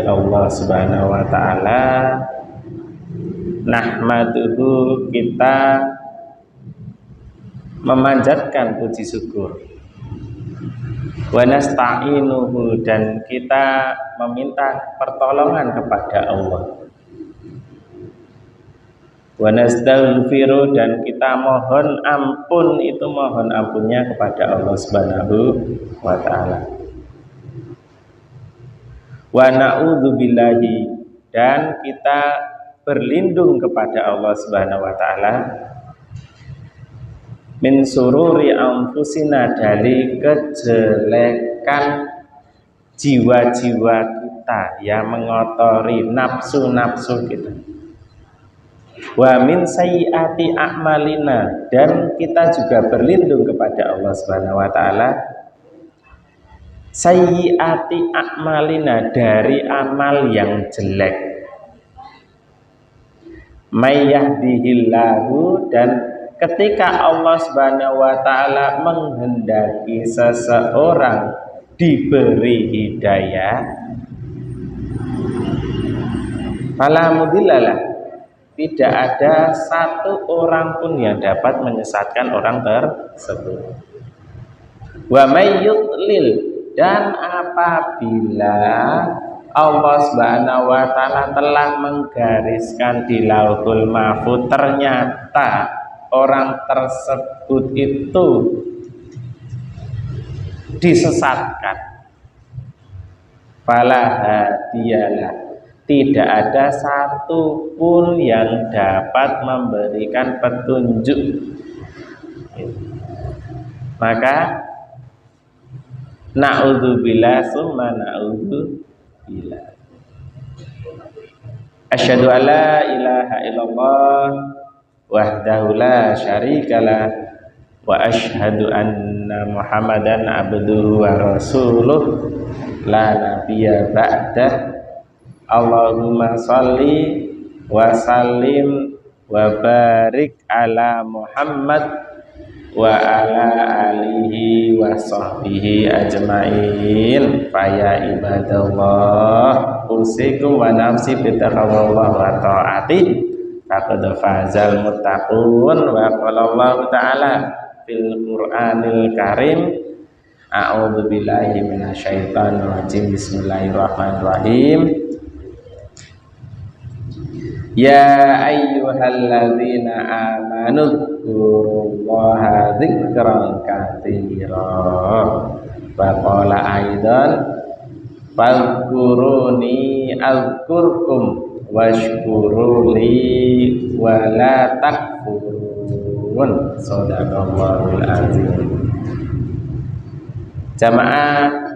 dari Allah Subhanahu wa taala. Nahmaduhu, kita memanjatkan puji syukur. Wa nasta'inuhu, dan kita meminta pertolongan kepada Allah. Wa nastaghfiru, dan kita mohon ampun, itu mohon ampunnya kepada Allah Subhanahu wa taala. Wa na'udzubillahi, dan kita berlindung kepada Allah Subhanahu wa taala min sururi anfusina, dari kejelekan jiwa-jiwa kita yang mengotori nafsu-nafsu kita. Wa min sayyiati a'malina, dan kita juga berlindung kepada Allah Subhanahu wa taala sayyiati a'malina, dari amal yang jelek. May yahdihillahu, dan ketika Allah Subhanahu wa taala menghendaki seseorang diberi hidayah, fala mudhillalah, tidak ada satu orang pun yang dapat menyesatkan orang tersebut. Wa may yudlil, dan apabila Allah Subhanahu wa taala telah menggariskan di Lauhul Mahfuz, ternyata orang tersebut itu disesatkan, fala hadiyalah, tidak ada satu pun yang dapat memberikan petunjuk. Maka na'udzubillah summa na'udzubillah. Asyhadu an la ilaha illallah wahdahu la syarikalah, wa asyhadu anna Muhammadan abduhu wa rasuluh la nabiyya ba'dah. Allahumma sholli wa sallim wa barik ala Muhammad wa ala alihi wa sahbihi ajmain. Faya ibadallah, usikum wa nafsi bitaqwallah wa ta'atih, faqad fazal muttaqun. Wa qala Allah ta'ala fil Qur'anil Karim, a'udzu billahi minasyaitonir rajim, bismillahirrahmanirrahim. Ya ayyuhalladzina amanu dzkurullaha dzikran katsira. Wa qala aidan fadhkuruni azkurkum washkuruli wa la takfurun. Shadaqallahul azim. Jamaah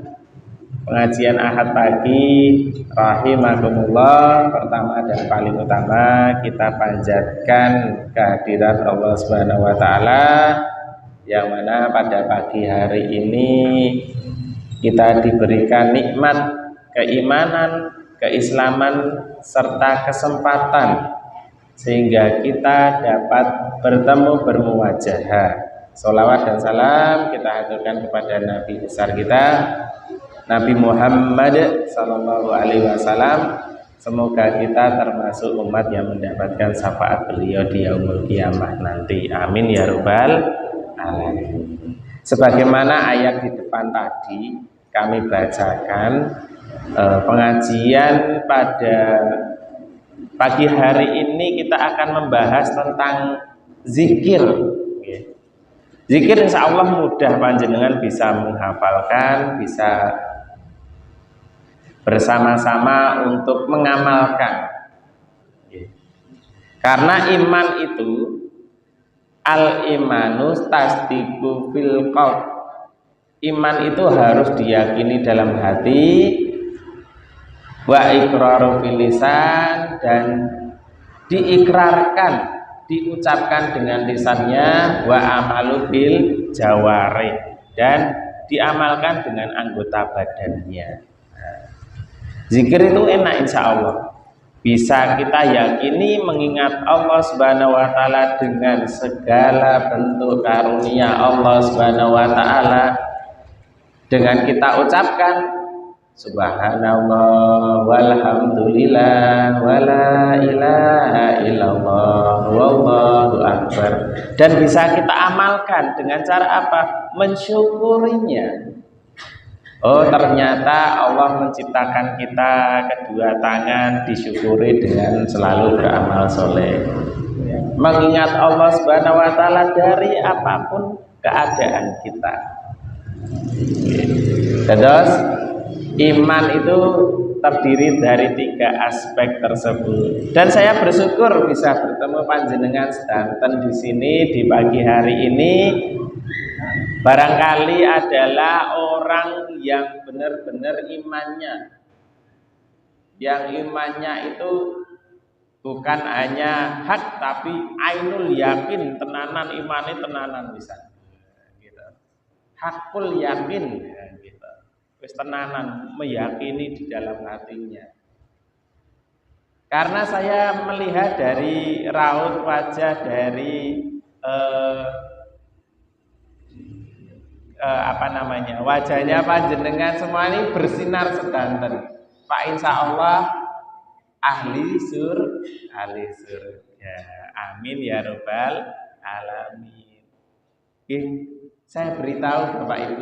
pengajian Ahad pagi rahimakumullah, pertama dan paling utama kita panjatkan kehadiran Allah Subhanahu wa taala, yang mana pada pagi hari ini kita diberikan nikmat keimanan, keislaman serta kesempatan sehingga kita dapat bertemu bermuwajahah. Sholawat dan salam kita haturkan kepada Nabi besar kita Nabi Muhammad sallallahu alaihi wasallam. Semoga kita termasuk umat yang mendapatkan syafaat beliau di yaumul qiyamah nanti. Amin ya rabbal alamin. Sebagaimana ayat di depan tadi kami bacakan, pengajian pada pagi hari ini kita akan membahas tentang zikir. Zikir insya Allah mudah panjenengan bisa menghafalkan, bisa bersama-sama untuk mengamalkan. Karena iman itu al-imanu tasdiqu fil qalb. Iman itu harus diyakini dalam hati, wa iqraru fil lisan, dan diikrarkan, diucapkan dengan lisannya, wa amalu bil jawari, dan diamalkan dengan anggota badannya. Zikir itu enak insya Allah, bisa kita yakini mengingat Allah Subhanahu wa taala dengan segala bentuk karunia Allah Subhanahu wa taala, dengan kita ucapkan Subhanallah walhamdulillah wala ilaha illallah wallahu akbar. Dan bisa kita amalkan dengan cara apa? Mensyukurinya. Oh, ternyata Allah menciptakan kita kedua tangan, disyukuri dengan selalu beramal soleh. Mengingat Allah Subhanahu wa taala dari apapun keadaan kita. Terus iman itu terdiri dari 3 aspek tersebut. Dan saya bersyukur bisa bertemu panjenengan sedanten di sini di pagi hari ini. Barangkali adalah orang yang benar-benar imannya, yang imannya itu bukan hanya hak tapi ainul yakin, tenanan imane tenanan bisa. Gitu. Hakul yakin, ya, gitu. Wis tenanan meyakini di dalam hatinya. Karena saya melihat dari raut wajah dari wajahnya panjenengan semua ini bersinar sedanten. Pak insya Allah ahli surga. Amin ya robbal alamin. Saya beritahu Bapak Ibu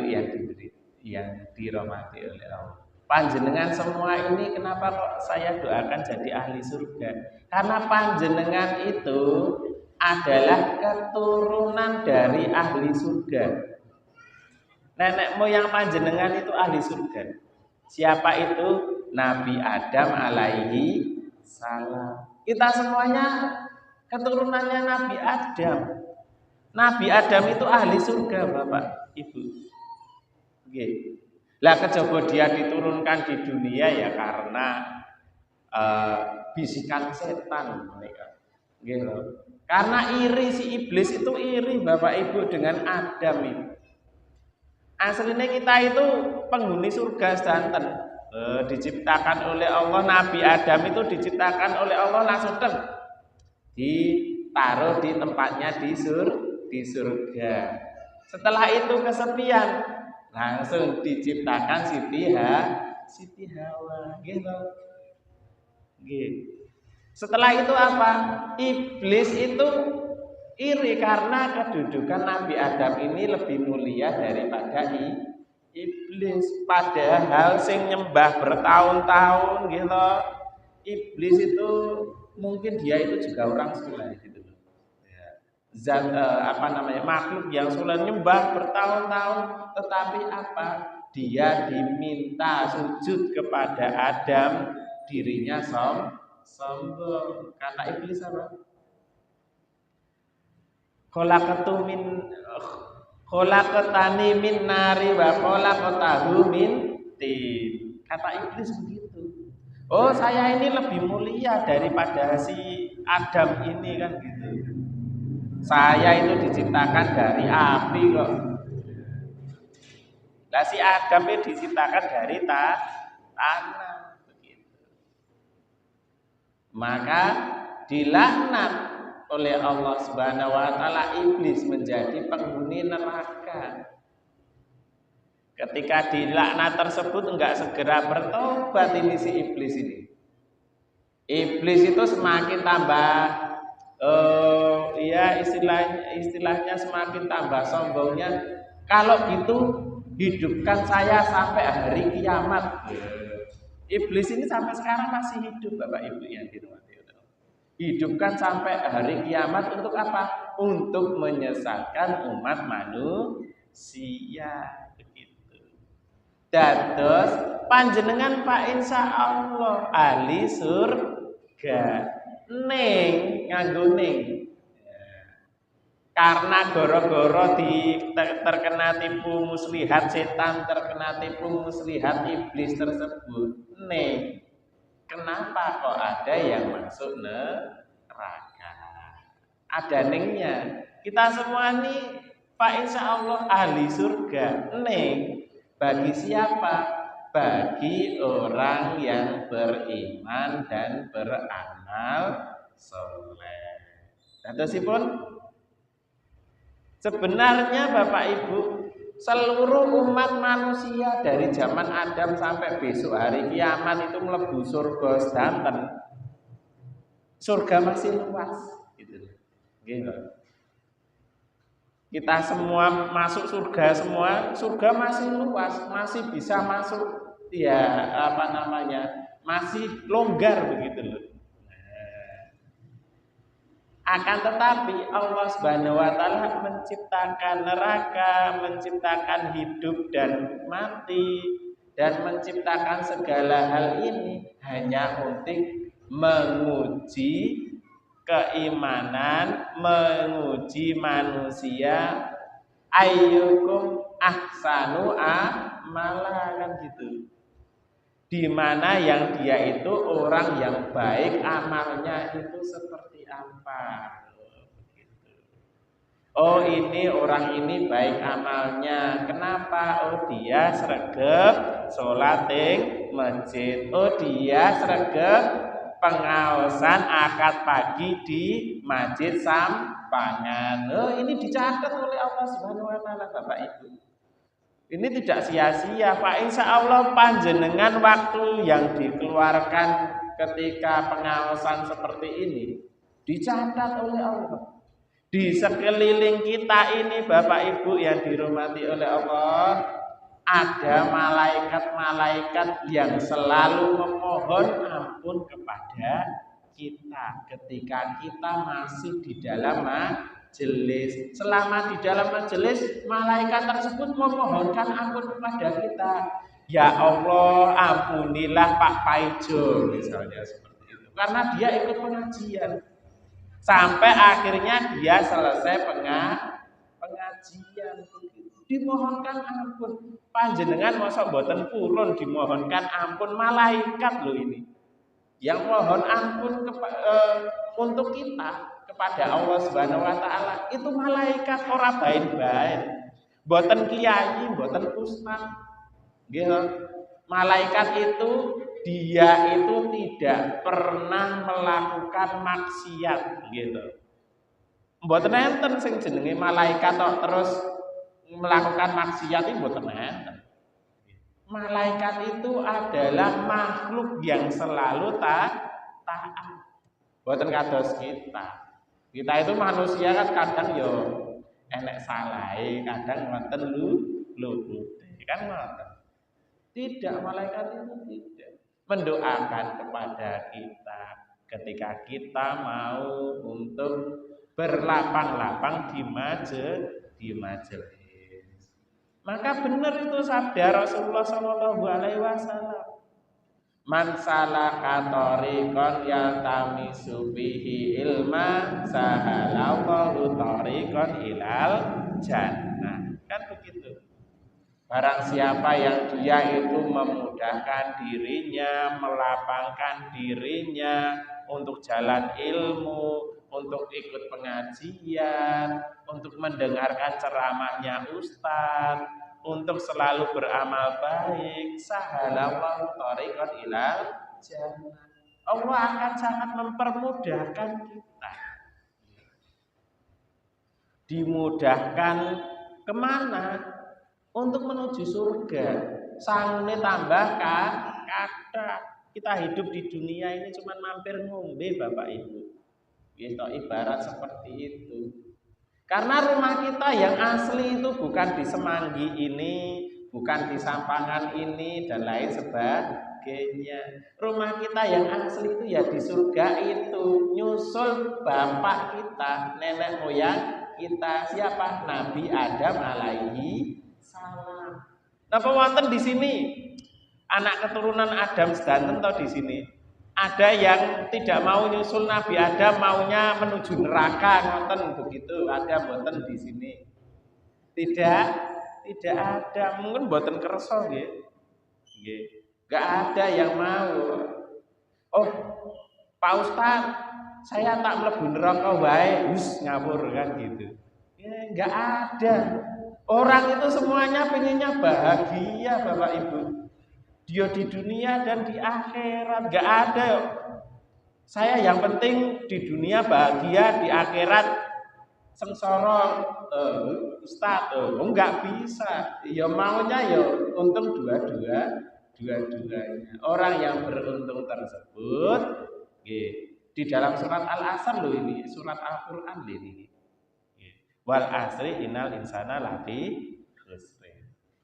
yang dirahmati oleh Allah. Panjenengan semua ini kenapa kok saya doakan jadi ahli surga? Karena panjenengan itu adalah keturunan dari ahli surga. Nenek moyang panjenengan itu ahli surga. Siapa itu? Nabi Adam alaihi salam. Kita semuanya keturunannya Nabi Adam. Nabi Adam itu ahli surga, Bapak Ibu. Oke. Lah kejaba dia diturunkan di dunia ya karena bisikan setan mereka. Gitu. Karena iri si iblis itu iri Bapak Ibu dengan Adam itu. Aslinya kita itu penghuni surga sedanten. Diciptakan oleh Allah. Nabi Adam itu diciptakan oleh Allah langsung ditaruh di tempatnya di surga. Setelah itu kesepian, langsung diciptakan Siti Hawa gitu. Setelah itu apa? Iblis itu iri karena kedudukan Nabi Adam ini lebih mulia daripada iblis. Padahal sing nyembah bertahun-tahun gitu. Iblis itu mungkin dia itu juga orang soleh gitu. Makhluk yang soleh nyembah bertahun-tahun, tetapi apa? Dia diminta sujud kepada Adam, dirinya sombong. Kata iblis apa? Khalaqtani min nari wa khalaqtahu min tin. Kata iblis begitu. Oh, saya ini lebih mulia daripada si Adam ini kan gitu. Saya itu diciptakan dari api kok. Lah si Adam itu diciptakan dari tanah begitu. Maka dilaknat oleh Allah Subhanahu wa taala iblis menjadi penghuni neraka. Ketika dilaknat tersebut enggak segera bertobat ini si iblis ini. Iblis itu semakin tambah istilahnya semakin tambah sombongnya. Kalau gitu hidupkan saya sampai hari kiamat. Iblis ini sampai sekarang masih hidup Bapak Ibu yang dirahmati Allah. Hidupkan sampai hari kiamat untuk apa? Untuk menyesatkan umat manusia begitu. Dados panjenengan Pak insya Allah ahli surga. Ning nganggo ning. Karena goro-goro terkena tipu muslihat setan, terkena tipu muslihat iblis tersebut. Ning, kenapa kok ada yang masuk neraka? Ada ningnya. Kita semua nih Pak insya Allah ahli surga. Ning, bagi siapa? Bagi orang yang beriman dan beramal soleh. Dadosipun sebenarnya Bapak Ibu seluruh umat manusia dari zaman Adam sampai besok hari kiamat itu mlebu surga sedanten. Surga masih luas gitu. Gitu. Kita semua masuk surga semua, surga masih luas, masih bisa masuk ya apa namanya? Masih longgar begitu loh. Akan tetapi Allah Subhanahu wa taala menciptakan neraka, menciptakan hidup dan mati dan menciptakan segala hal ini hanya untuk menguji keimanan, menguji manusia ayyukum ahsanu amala kan gitu. Di mana yang dia itu orang yang baik amalnya itu seperti apa? Oh ini orang ini baik amalnya. Kenapa? Oh dia sregep sholat ing masjid. Oh dia sregep pengaosan akad pagi di masjid Sampangan. Oh ini dicatat oleh Allah Subhanahu wa taala Bapak Ibu. Ini tidak sia-sia, Pak. Insya Allah panjenengan waktu yang dikeluarkan ketika pengawasan seperti ini dicatat oleh Allah. Di sekeliling kita ini Bapak Ibu yang dirahmati oleh Allah, ada malaikat-malaikat yang selalu memohon ampun kepada kita ketika kita masih di dalam majelis. Selama di dalam majelis, malaikat tersebut memohonkan ampun kepada kita. Ya Allah, ampunilah Pak Paijo misalnya seperti itu. Karena dia ikut pengajian. Sampai akhirnya dia selesai pengajian. Dimohonkan ampun. Panjenengan masa boten purun dimohonkan ampun malaikat loh ini. Yang mohon ampun untuk kita kepada Allah Subhanahu wa taala itu malaikat ora bain-bain. Mboten kiai, mboten ustaz. Nggih. Malaikat itu dia itu tidak pernah melakukan maksiat gitu. Mboten enten sing jenenge malaikat kok terus melakukan maksiat itu mboten enten. Malaikat itu adalah makhluk yang selalu taat. Mboten kados kita. Kita itu manusia kan kadang yo enek salahe, kadang ngoten lupute. Kan ngoten. Tidak, malaikat itu tidak mendoakan kepada kita ketika kita mau untuk berlapang-lapang di majelis. Maka benar itu sabda Rasulullah Shallallahu Alaihi Wasallam. Man salaka tariqan yaltamisu bihi ilma sahalallahu tariqan ilal jannah. Kan begitu. Barang siapa yang dia itu memudahkan dirinya, melapangkan dirinya untuk jalan ilmu, untuk ikut pengajian, untuk mendengarkan ceramahnya ustaz, untuk selalu beramal baik, sahalallahu tariqan ilal jannah. Allah akan sangat mempermudahkan kita. Dimudahkan kemana? Untuk menuju surga. Sangune tambah kata kita hidup di dunia ini cuma mampir ngombe Bapak Ibu. Gitu ibarat seperti itu. Karena rumah kita yang asli itu bukan di Semanggi ini, bukan di Sampangan ini dan lain sebagainya. Rumah kita yang asli itu ya di surga itu. Nyusul bapak kita, nenek moyang kita siapa? Nabi Adam alaihi salam. Napa wonten di sini anak keturunan Adam sedanten atau di sini ada yang tidak mau nyusul Nabi Adam, maunya menuju neraka, ngoten begitu? Ada mboten di sini? Tidak ada. Mungkin mboten kersa nggih. Nggih. Enggak ada yang mau. Oh, Pak Ustaz, saya tak mlebu neraka wae, wis ngawur kan gitu. Ya, enggak ada. Orang itu semuanya pengennya bahagia Bapak Ibu. Dia di dunia dan di akhirat. Enggak ada. Saya yang penting di dunia bahagia, di akhirat sengsara Ustaz, enggak bisa. Ya maunya ya untung dua-duanya. Orang yang beruntung tersebut nggih, di dalam surat Al-Asr loh ini, surat Al-Qur'an ini. Wal asri innal insana lafi khusr.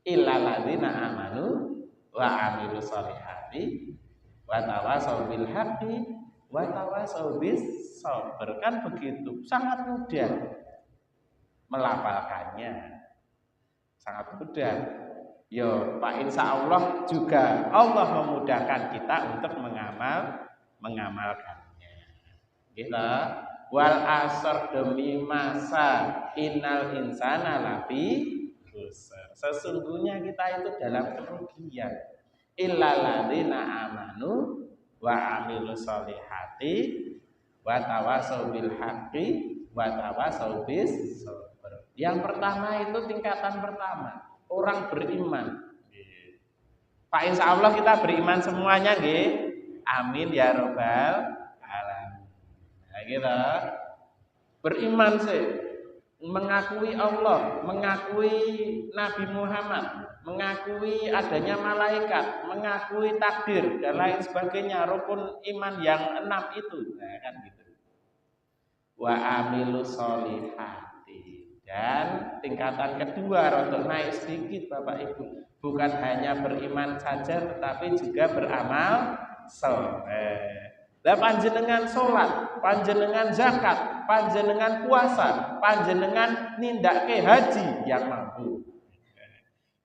Illal ladzina amanu wa amilus solihati wa tawasau bil haqqi wa tawasau bis sabr. Kan begitu, sangat mudah melafalkannya, sangat mudah. Yo, Pak, insya Allah juga Allah memudahkan kita untuk mengamalkannya. Gitu. Wal asr, demi masa, innal insana lafi khusr. Sesungguhnya kita itu dalam kerugian. Illal ladzina amanu wa amilus solihati wa tawasau bil haqqi wa tawasau bis sabr. Yang pertama itu tingkatan pertama, orang beriman. Pak, insya Allah kita beriman semuanya, nggih. Amin ya robbal alamin. Nah, gitu. Beriman sih, mengakui Allah, mengakui Nabi Muhammad, mengakui adanya malaikat, mengakui takdir dan lain sebagainya, rukun iman yang 6 itu. Nah, kan gitu. Wa amilus solihati. Dan tingkatan kedua untuk naik sedikit Bapak Ibu, bukan hanya beriman saja tetapi juga beramal saleh. Lah panjenengan salat, panjenengan zakat, panjenengan puasa, panjenengan nindake haji yang mampu.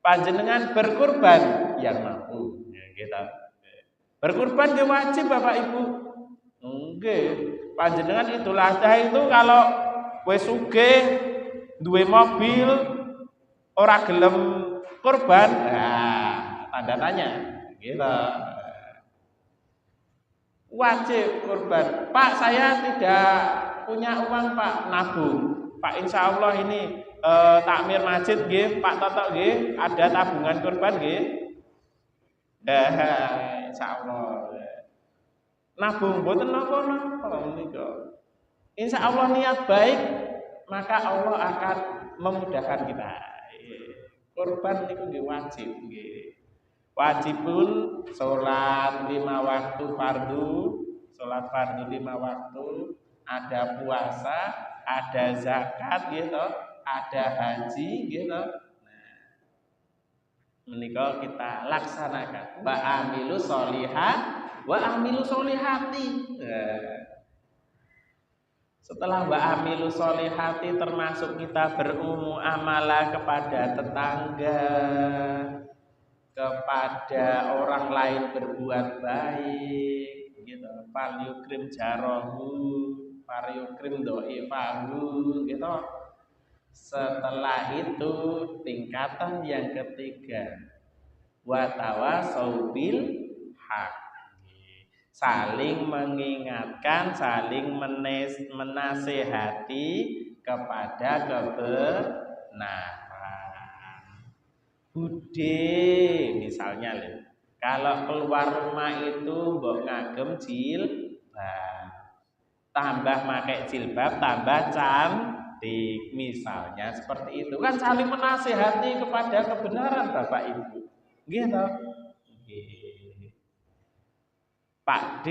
Panjenengan berkurban yang mampu. Ya, gitu. Berkurban dia wajib Bapak Ibu. Nggih. Panjenengan Idul Adha itu kalau wis sugih duwe mobil ora gelem kurban, nah tanda tanya gitu. Wajib kurban. Pak, saya tidak punya uang Pak, nabung. Pak, insya Allah ini takmir masjid nggih, Pak Toto nggih, ada tabungan kurban nggih. Insya Allah. Nabung mboten napa-napa menika. Insya Allah niat baik, maka Allah akan memudahkan kita. Kurban niku nggih wajib nggih. Wajibun salat 5 waktu fardu, salat fardu 5 waktu, ada puasa, ada zakat gitu, ada haji gitu. Nah, menika kita laksanakan. Wa amilu sholihat wa amilu sholihati. Setelah wa amilu sholihati termasuk kita bermuamalah kepada tetangga, kepada orang lain berbuat baik gitu. Fal yukrim jarahu, fal yukrim do'ifahu gitu. Setelah itu tingkatan yang ketiga, wa tawasau bil haq. Saling mengingatkan, saling menasehati kepada kebenaran. Bude misalnya kalau keluar rumah itu mbok ngagem jilbab, tambah pakai jilbab tambah cantik, misalnya seperti itu kan saling menasehati kepada kebenaran Bapak Ibu gitu. Pak D,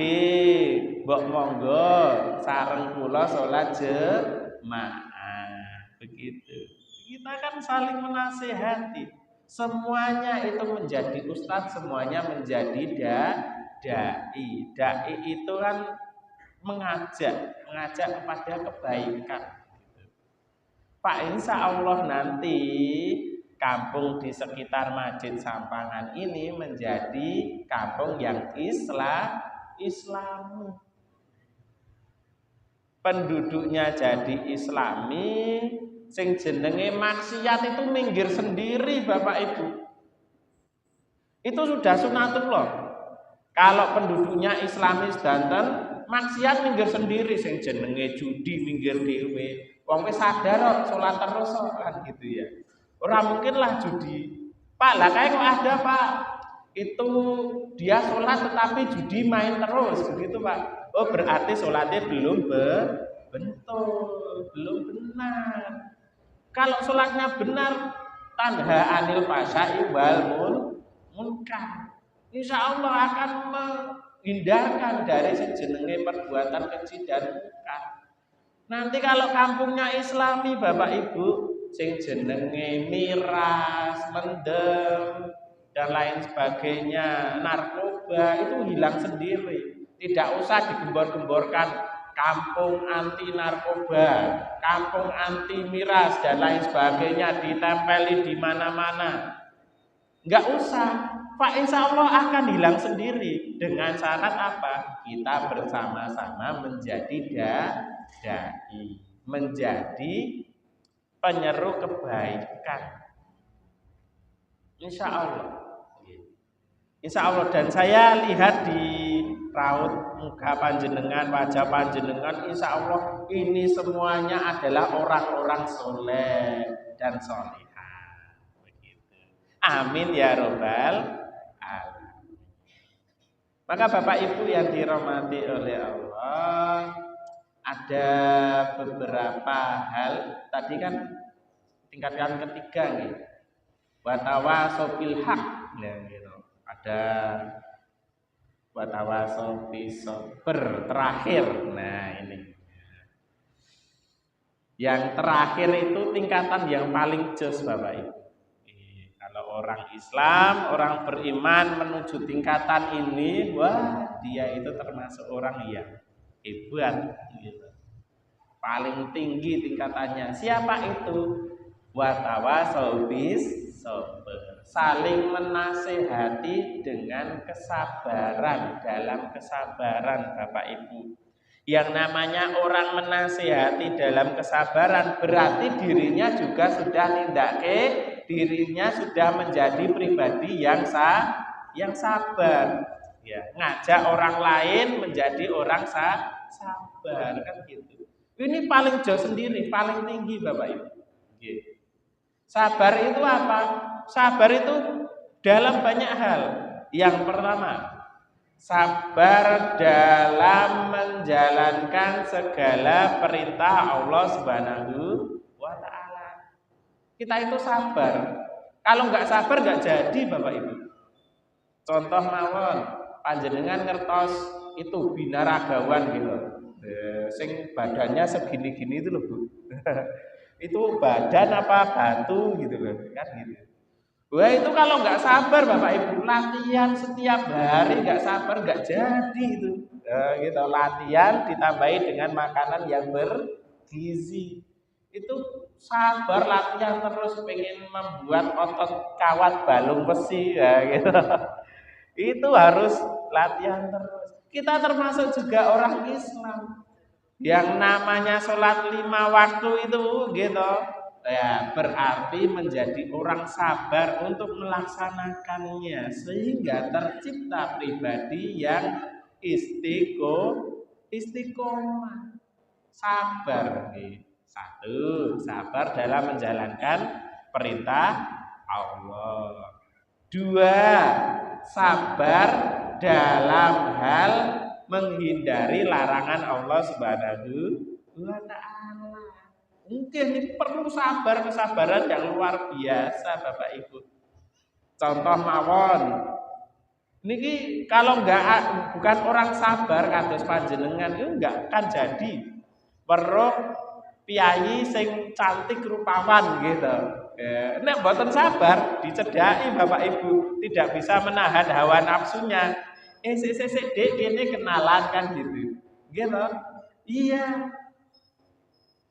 mbok monggo sareng kula salat jemaah. Begitu. Kita kan saling menasehati. Semuanya itu menjadi ustadz, semuanya menjadi dai. Dai itu kan mengajak kepada kebaikan. Pak, insya Allah nanti kampung di sekitar Masjid Sampangan ini menjadi kampung yang Islami. Penduduknya jadi Islami, sing jenenge maksiat itu minggir sendiri Bapak Ibu. Itu sudah sunatullah. Kalau penduduknya Islami sedanten, maksiat minggir sendiri, sing jenenge judi minggir dhewe. Wong wis sadar kok salat terus kan gitu ya. Ora mungkin lah judi. Pak, lah kayak kok ada Pak. Itu dia sholat tetapi judi main terus begitu Pak. Oh berarti sholatnya belum Betul, belum benar. Kalau sholatnya benar, tanha anil fasya'i wal munkar. Insya Allah akan menghindarkan dari sejenenge perbuatan keji dan munkar. Nanti kalau kampungnya Islami, Bapak Ibu, sing jenenge miras, mendem, dan lain sebagainya, narkoba itu hilang sendiri. Tidak usah digembor-gemborkan kampung anti narkoba, kampung anti miras dan lain sebagainya ditempeli di mana-mana. Enggak usah. Pak, insya Allah akan hilang sendiri. Dengan syarat apa? Kita bersama-sama menjadi dai, menjadi penyeru kebaikan. Insya Allah. Insya Allah. Dan saya lihat di raut muka panjenengan, wajah panjenengan, insya Allah ini semuanya adalah orang-orang soleh dan solehah. Begitu. Amin ya robbal alamin. Maka Bapak Ibu yang dirahmati oleh Allah, ada beberapa hal. Tadi kan tingkatan ketiga nih, watawasau bil haq, gitu. Ada watawasau bis sabr terakhir. Nah, ini yang terakhir itu tingkatan yang paling jos, Bapak Ibu. Kalau orang Islam, orang beriman menuju tingkatan ini, wah, dia itu termasuk orang yang hebat, gitu. Paling tinggi tingkatannya. Siapa itu? Watawasau bis sabr, saling menasehati dengan kesabaran, dalam kesabaran, Bapak Ibu. Yang namanya orang menasehati dalam kesabaran berarti dirinya juga sudah nindake, dirinya sudah menjadi pribadi yang sabar. Ya, ngajak orang lain menjadi orang sabar, kan gitu. Ini paling jauh sendiri, paling tinggi, Bapak Ibu. Gitu. Sabar itu apa? Sabar itu dalam banyak hal. Yang pertama, sabar dalam menjalankan segala perintah Allah Subhanahu wa ta'ala. Kita itu sabar. Kalau nggak sabar nggak jadi, Bapak Ibu. Contoh mawon, panjenengan ngertos itu binaragawan gitu. Sing badannya segini-gini itu loh, Bu. Itu badan apa batu gitu loh, kan gitu. Wah, itu kalau nggak sabar Bapak Ibu, latihan setiap hari nggak sabar nggak jadi itu. Gitu, latihan ditambahi dengan makanan yang bergizi. Itu sabar, latihan terus, pengen membuat otot kawat balung besi ya gitu. Itu harus latihan terus. Kita termasuk juga orang Islam. Yang namanya sholat 5 waktu itu gitu, ya berarti menjadi orang sabar untuk melaksanakannya sehingga tercipta pribadi yang istiqomah, sabar. Satu, sabar dalam menjalankan perintah Allah. Dua, sabar dalam hal menghindari larangan Allah Subhanahu wa ta'ala. Mungkin ini perlu kesabaran yang luar biasa, Bapak Ibu. Contoh mawon, niki kalau bukan orang sabar kados panjenengan itu enggak akan jadi weruh piyayi sing cantik rupawan gitu. Nek mboten sabar dicedhaki Bapak Ibu, tidak bisa menahan hawa nafsunya. Sik dek kene kenalan kan gitu. Gitu. Iya.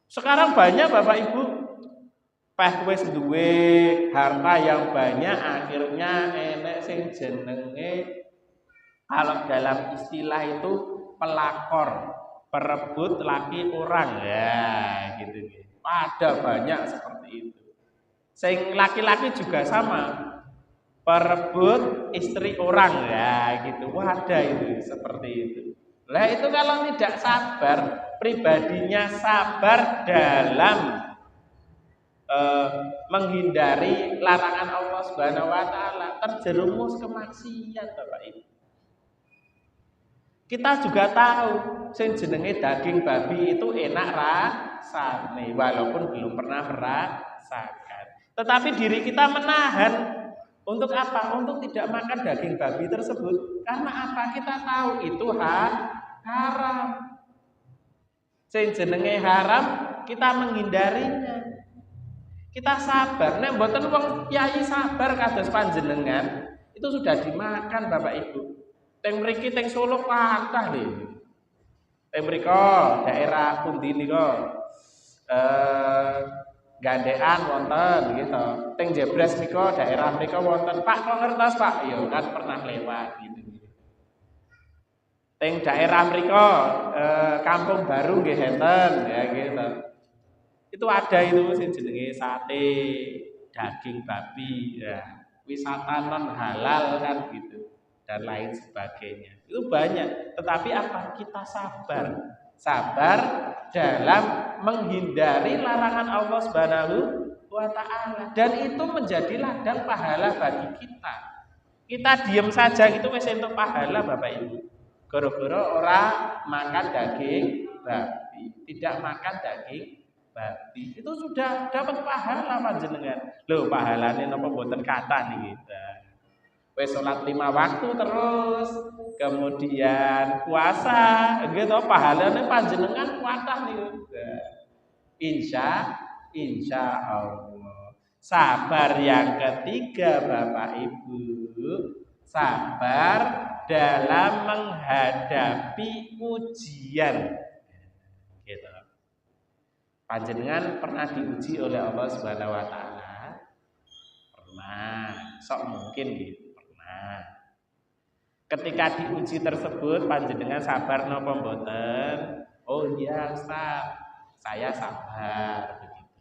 Sekarang banyak Bapak Ibu wis duwe harta yang banyak, akhirnya enek sing jenenge kalau dalam istilah itu pelakor, perebut laki orang ya gitu. Ada banyak seperti itu. Sing laki-laki juga sama, perebut istri orang ya gitu. Ada itu seperti itu. Lah itu kalau tidak sabar, pribadinya sabar dalam menghindari larangan Allah Subhanahu wa ta'ala, terjerumus ke maksiat, Bapak Ibu. Kita juga tahu sing jenenge daging babi itu enak rasane walaupun belum pernah merasakan. Tetapi diri kita menahan untuk apa? Untuk tidak makan daging babi tersebut. Karena apa? Kita tahu itu haram. Sing jenenge haram, kita menghindarinya. Kita sabar. Nek mboten wong kiai sabar kados panjenengan, itu sudah dimakan Bapak Ibu. Teng mriki teng Solo kathah lho. Teng mriko daerah pundi nika? Gandekan wonten gitu. Teng Jebres nika daerah mriko wonten. Pak kok ngertos Pak? Ya kan pernah lewat gitu. Teng daerah mriko Kampung Baru nggih enten ya gitu. Itu ada itu sing jenenge sate daging babi ya. Wisata non halal kan gitu dan lain sebagainya. Itu banyak, tetapi apa? Kita sabar. Sabar dalam menghindari larangan Allah Subhanahu wa taala dan itu menjadi ladang pahala bagi kita. Kita diam saja itu wis entuk pahala Bapak Ibu. Gara-gara ora makan daging babi, tidak makan daging babi. Itu sudah dapat pahala panjenengan. Lho, pahalane napa mboten kathah niki. Wis salat 5 waktu terus, kemudian puasa, gitu pahalane panjenengan kathah niku. Insya Allah. Sabar yang ketiga Bapak Ibu, sabar dalam menghadapi ujian. Gitu. Panjenengan pernah diuji oleh Allah Subhanahu wa taala? Pernah. Sok mungkin gitu. Ketika diuji tersebut panjenengan sabar napa mboten? Oh iya Ustaz, saya sabar begitu.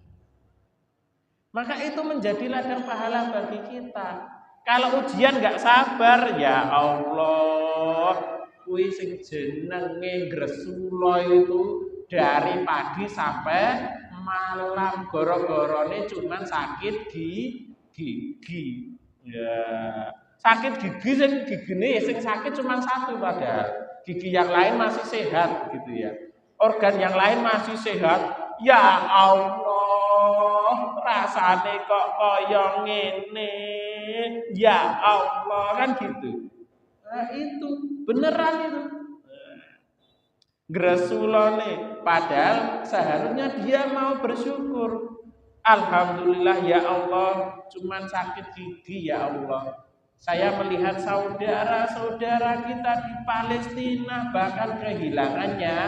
Maka itu menjadi ladang pahala bagi kita. Kalau ujian enggak sabar, ya Allah, kuwi sing jenenge gresula itu dari pagi sampai malam goro-gorone cuman sakit gigi. Ya. Sakit gigi sing gigine sing sakit cuma satu padahal gigi yang lain masih sehat gitu ya. Organ yang lain masih sehat. Ya Allah, rasane kok kaya ngene. Ya Allah kan gitu. Nah, itu beneran itu. Gresulane padahal seharusnya dia mau bersyukur. Alhamdulillah ya Allah, cuman sakit gigi ya Allah. Saya melihat saudara-saudara kita di Palestina bahkan kehilangannya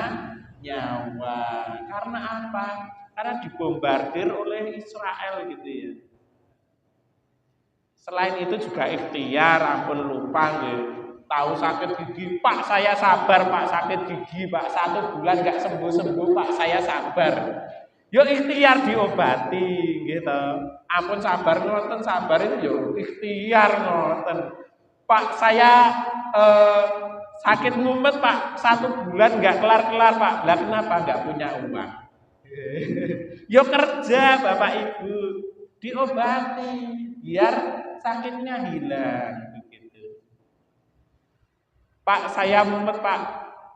nyawa. Karena apa? Karena dibombardir oleh Israel gitu ya. Selain itu juga ikhtiar, ampun lupa gitu. Tahu sakit gigi, Pak saya sabar Pak, sakit gigi Pak, 1 bulan gak sembuh-sembuh Pak, saya sabar. Yo ikhtiar diobati gitu. Ampun sabar ngoten, sabar itu yo ikhtiar ngoten. Pak saya sakit ngumet Pak, 1 bulan nggak kelar-kelar Pak. Lah kenapa nggak punya uang? Yo kerja Bapak Ibu, diobati biar sakitnya hilang begitu. Pak saya mumet Pak,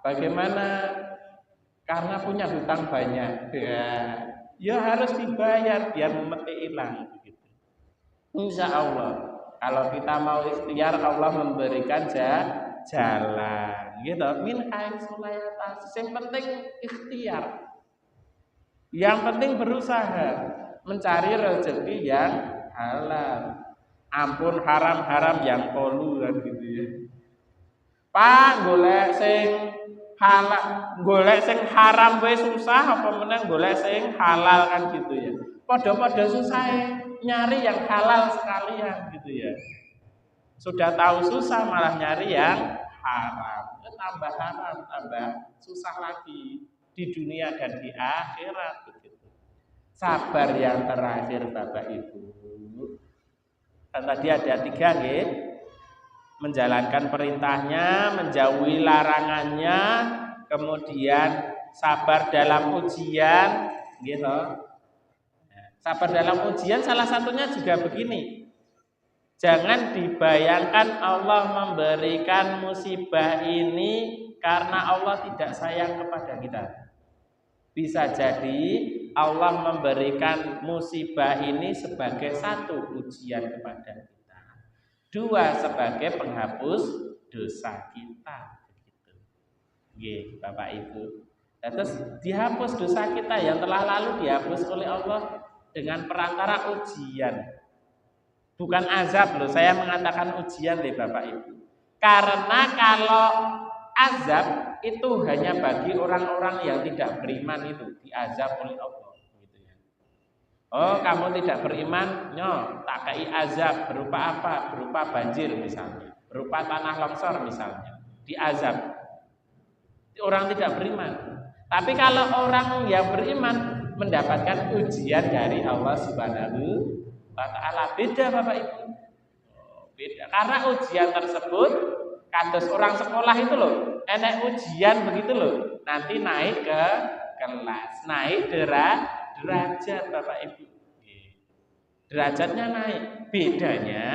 bagaimana? Karena punya hutang banyak, ya harus dibayar biar mumetnya hilang begitu. Insya Allah, kalau kita mau ikhtiar Allah memberikan jalan, gitu. Min haitsu la yahtasib. Yang penting ikhtiar, yang penting berusaha mencari rezeki yang halal. Ampun haram-haram yang kolu kan gitu ya. Pak golek sing halal, golek sing haram wae susah apa meneng golek sing halal kan gitu ya. Padha-padha susah nyari yang halal sekalian gitu ya. Sudah tahu susah malah nyari yang haram. Tambah haram, tambah susah lagi di dunia dan di akhirat begitu. Sabar yang terakhir Bapak Ibu. Dan tadi ada 3 nggih. Menjalankan perintahnya, menjauhi larangannya, kemudian sabar dalam ujian, gitu. Sabar dalam ujian salah satunya juga begini. Jangan dibayangkan Allah memberikan musibah ini karena Allah tidak sayang kepada kita. Bisa jadi Allah memberikan musibah ini sebagai satu ujian kepada kita. Dua, sebagai penghapus dosa kita. Begitu. Nggih, Bapak Ibu. Terus dihapus dosa kita yang telah lalu dihapus oleh Allah dengan perantara ujian. Bukan azab loh, saya mengatakan ujian deh Bapak Ibu. Karena kalau azab itu hanya bagi orang-orang yang tidak beriman, itu diazab oleh Allah gitu ya. Oh, kamu tidak beriman, tak kei azab berupa apa? Berupa banjir misalnya, berupa tanah longsor misalnya, diazab. Orang tidak beriman. Tapi kalau orang yang beriman mendapatkan ujian dari Allah Subhanahu wa ta'ala, beda Bapak Ibu. Beda. Karena ujian tersebut kados orang sekolah itu loh, enek ujian begitu loh. Nanti naik ke kelas, naik derajat Bapak Ibu. Derajatnya naik. Bedanya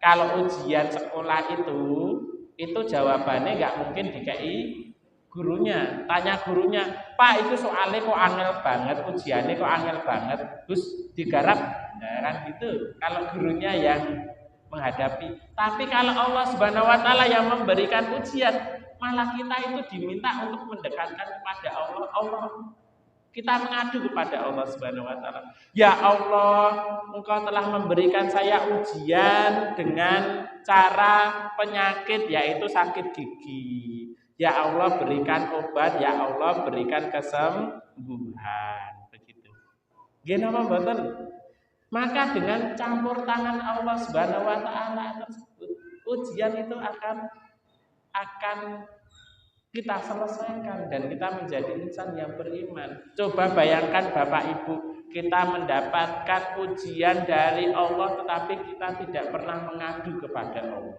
kalau ujian sekolah itu jawabannya nggak mungkin DKI gurunya. Tanya gurunya, "Pak, itu soalnya kok angel banget, ujiannya kok angel banget." Terus digarap, beneran gitu. Kalau gurunya yang menghadapi. Tapi kalau Allah Subhanahu wa taala yang memberikan ujian, malah kita itu diminta untuk mendekatkan kepada Allah. Kita mengadu kepada Allah Subhanahu wa taala. Ya Allah, Engkau telah memberikan saya ujian dengan cara penyakit yaitu sakit gigi. Ya Allah, berikan obat, ya Allah, berikan kesembuhan. Begitu. Nggih napa mboten? Maka dengan campur tangan Allah Subhanahu wa taala tersebut, ujian itu akan kita selesaikan dan kita menjadi insan yang beriman. Coba bayangkan Bapak Ibu, kita mendapatkan ujian dari Allah tetapi kita tidak pernah mengadu kepada Allah.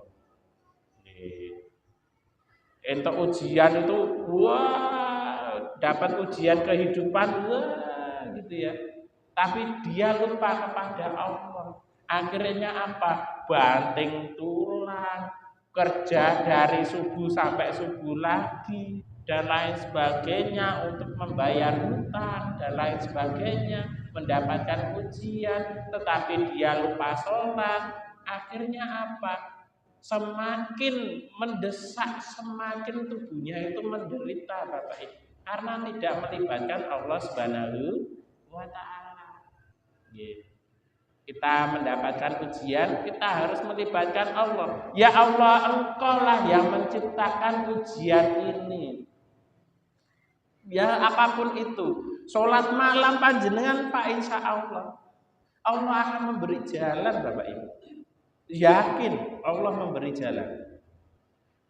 Untuk ujian itu, wah, dapat ujian kehidupan, wah, gitu ya. Tapi dia lupa kepada Allah. Akhirnya apa? Banting tulang, kerja dari subuh sampai subuh lagi, dan lain sebagainya untuk membayar hutang dan lain sebagainya, mendapatkan ujian, tetapi dia lupa sholat. Akhirnya apa? Semakin mendesak, semakin tubuhnya itu menderita Bapak Ibu, karena tidak melibatkan Allah Subhanahu wa ta'ala. Kita mendapatkan ujian, kita harus melibatkan Allah. Ya Allah, Engkau lah yang menciptakan ujian ini. Ya apapun itu, sholat malam panjenengan Pak, insya Allah akan memberi jalan Bapak Ibu. Yakin Allah memberi jalan.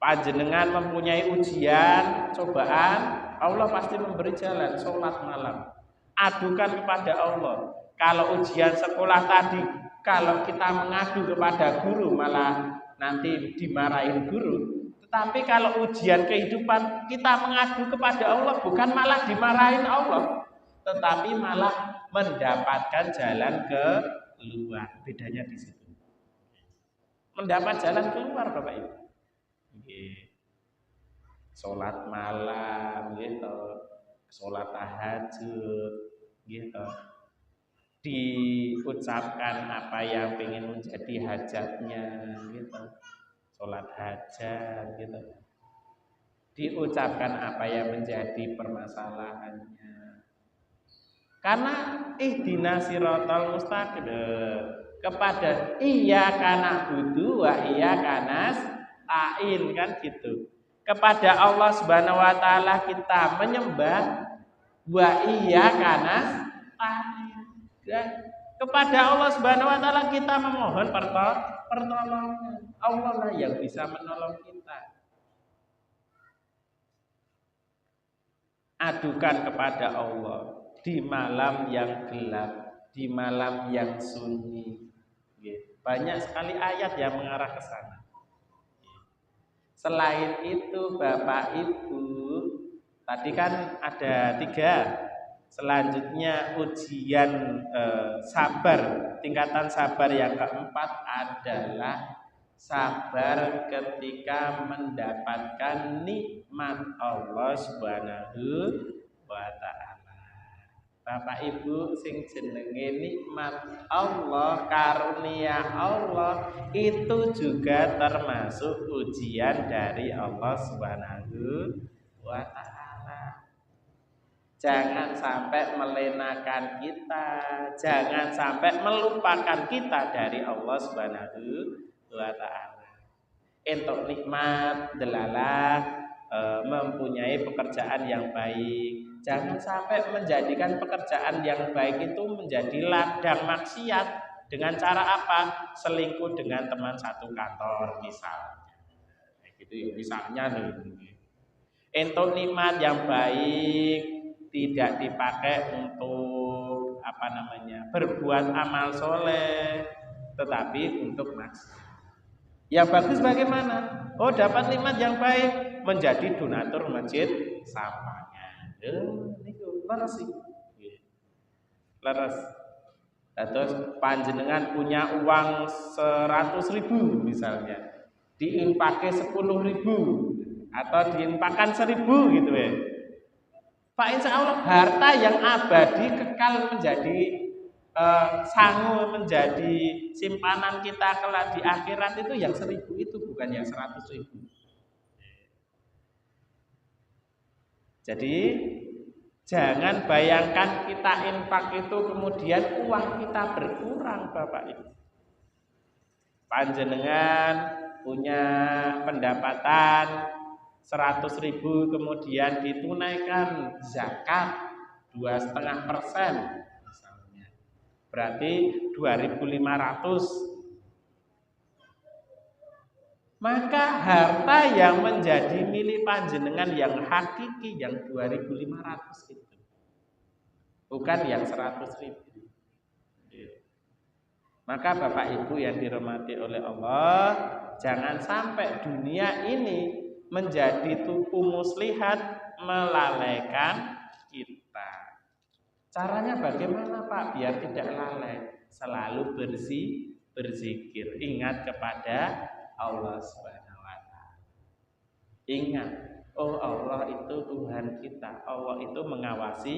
Panjenengan mempunyai ujian, cobaan, Allah pasti memberi jalan. Sholat malam, adukan kepada Allah. Kalau ujian sekolah tadi, kalau kita mengadu kepada guru malah nanti dimarahin guru. Tetapi kalau ujian kehidupan kita mengadu kepada Allah, bukan malah dimarahin Allah, tetapi malah mendapatkan jalan keluar. Bedanya di situ. Mendapat jalan keluar Bapak Ibu. Sholat malam gitu, sholat tahajud gitu, diucapkan apa yang ingin menjadi hajatnya gitu, sholat hajat gitu, diucapkan apa yang menjadi permasalahannya, karena ihdinas siratal mustaqim, kepada iyyaka na'budu wa iyyaka nasta'in, kan gitu. Kepada Allah Subhanahu wa taala kita menyembah, wa iyyaka nasta'in. Kepada Allah Subhanahu wa taala kita memohon pertolongan. Allah lah yang bisa menolong kita. Adukan kepada Allah di malam yang gelap, di malam yang sunyi. Banyak sekali ayat yang mengarah ke sana. Selain itu Bapak Ibu, tadi kan ada 3 Selanjutnya ujian sabar, tingkatan sabar yang keempat adalah sabar ketika mendapatkan nikmat Allah Subhanahu wa taala. Bapak Ibu sing jenenge nikmat Allah, karunia Allah itu juga termasuk ujian dari Allah Subhanahu wa taala. Jangan sampai melenakan kita, jangan sampai melupakan kita dari Allah Subhanahu wa taala. Entuk nikmat delalah mempunyai pekerjaan yang baik. Jangan sampai menjadikan pekerjaan yang baik itu menjadi ladang maksiat. Dengan cara apa? Selingkuh dengan teman satu kantor misalnya. Gitu ya, misalnya nih. Entuk nikmat yang baik tidak dipakai untuk berbuat amal soleh, tetapi untuk maksiat. Yang bagus bagaimana? Oh, dapat nikmat yang baik, menjadi donatur masjid sampahnya. Niku leres sih. Leres. Terus panjenengan punya uang 100.000 misalnya, diinpakai 10.000 atau diinfakkan 1.000 gitu ya. Pak, insya Allah harta yang abadi kekal menjadi sangu, menjadi simpanan kita kelak di akhirat itu yang 1.000 itu, bukan yang 100.000. Jadi jangan bayangkan kita infak itu kemudian uang kita berkurang, Bapak Ibu. Panjenengan punya pendapatan 100.000 kemudian ditunaikan zakat 2,5% misalnya, berarti 2.500. Maka harta yang menjadi milik panjenengan yang hakiki yang 2.500 itu, bukan yang 100.000. Maka Bapak Ibu yang dirahmati oleh Allah, jangan sampai dunia ini menjadi tuku muslihat melalaikan kita. Caranya bagaimana, Pak, biar tidak lalai? Selalu berzikir, ingat kepada Allah Subhanahu wa taala. Ingat, oh Allah itu Tuhan kita, Allah itu mengawasi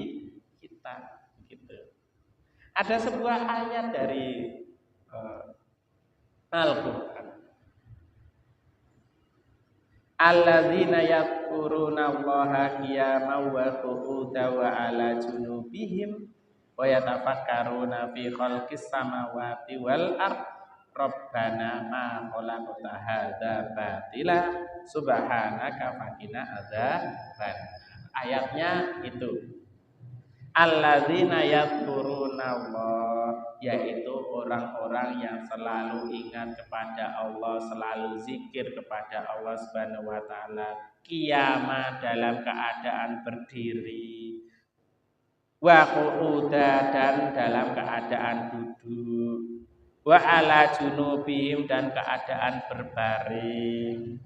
kita, gitu. Ada sebuah ayat dari Al-Qur'an. Alladzina yadhkuruna Allaha qiyaman wa qu'udan wa 'ala junubihim wa yatafakkaruna fi khalqis samawati wal ard rabbana ma khalaqta hadza batila subhanaka faqina adzaban. Ayatnya itu alladzina yadhkuruna Allah, yaitu orang-orang yang selalu ingat kepada Allah, selalu zikir kepada Allah Subhanahu wa taala, qiyama dalam keadaan berdiri, wa qu'uda dan dalam keadaan duduk, wa ala junubihim dan keadaan berbaring,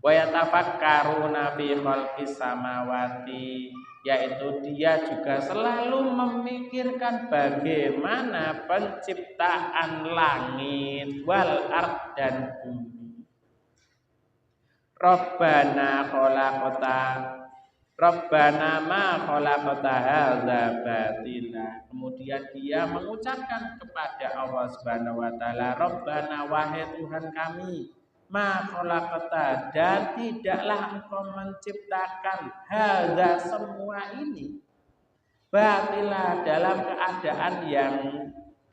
wa yatafakkaruna fi khalqis samawati, yaitu dia juga selalu memikirkan bagaimana penciptaan langit wal ard dan bumi. Rabbana ma khalaqta hadza batila. Kemudian dia mengucapkan kepada Allah Subhanahu wa taala, Rabbana wahai Tuhan kami, ma khalaqta, dan tidaklah engkau menciptakan hadza semua ini batila dalam keadaan yang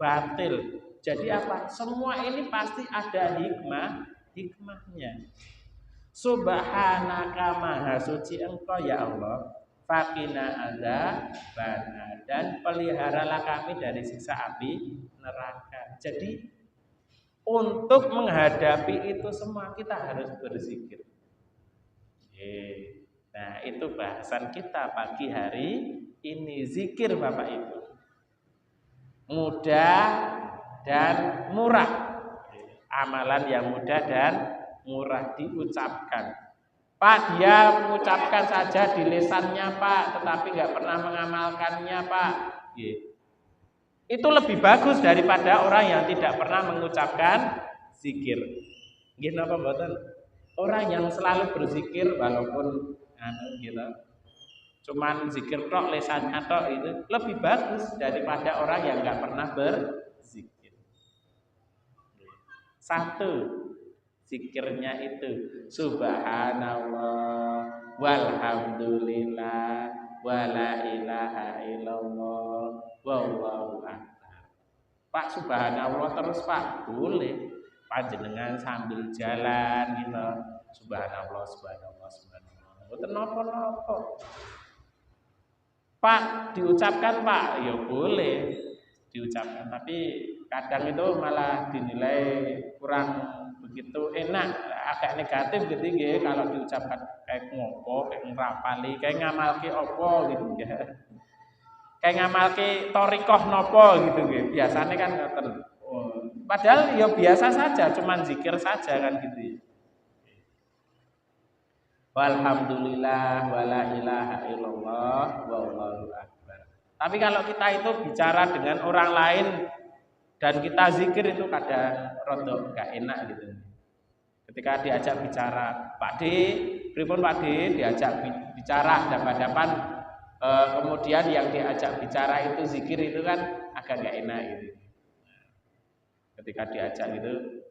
batil. Jadi apa? Semua ini pasti ada hikmahnya. Subhanaka maha suci engkau ya Allah, faqina adzabana, dan peliharalah kami dari siksa api neraka. Jadi untuk menghadapi itu semua kita harus berzikir. Nah, itu bahasan kita pagi hari ini, zikir Bapak Ibu. Mudah dan murah. Amalan yang mudah dan murah diucapkan. Pak, dia mengucapkan saja di lisannya Pak, tetapi nggak pernah mengamalkannya Pak. Itu lebih bagus daripada orang yang tidak pernah mengucapkan zikir. Gitu apa mboten? Orang yang selalu berzikir walaupun gitu. Cuman zikir tok lisannya tok itu lebih bagus daripada orang yang nggak pernah berzikir. Satu, zikirnya itu subhanallah walhamdulillah wala ilaha illallah wallahu akbar. Pak, subhanallah terus Pak, boleh. Panjenengan sambil jalan gitu. Subhanallah, subhanallah, subhanallah. Mboten napa-napa. Pak, diucapkan Pak, ya boleh diucapkan, tapi kadang itu malah dinilai kurang begitu enak, agak negatif gitu ya kalau diucapkan kayak ngopo, kayak ngrapali, kayak ngamalke opo gitu ya. Kayak ngamalke torikoh nopo gitu ya. Biasanya kan ngoten. Padahal ya biasa saja, cuman zikir saja kan gitu ya. Walhamdulillah wala ilaha illallah wallahu akbar. Tapi kalau kita itu bicara dengan orang lain dan kita zikir itu kadang rodok gak enak gitu. Ketika diajak bicara, Pak D, pripun Pak D, diajak bicara hadapan-hadapan, kemudian yang diajak bicara itu zikir itu kan agak gak enak gitu. Ketika diajak gitu,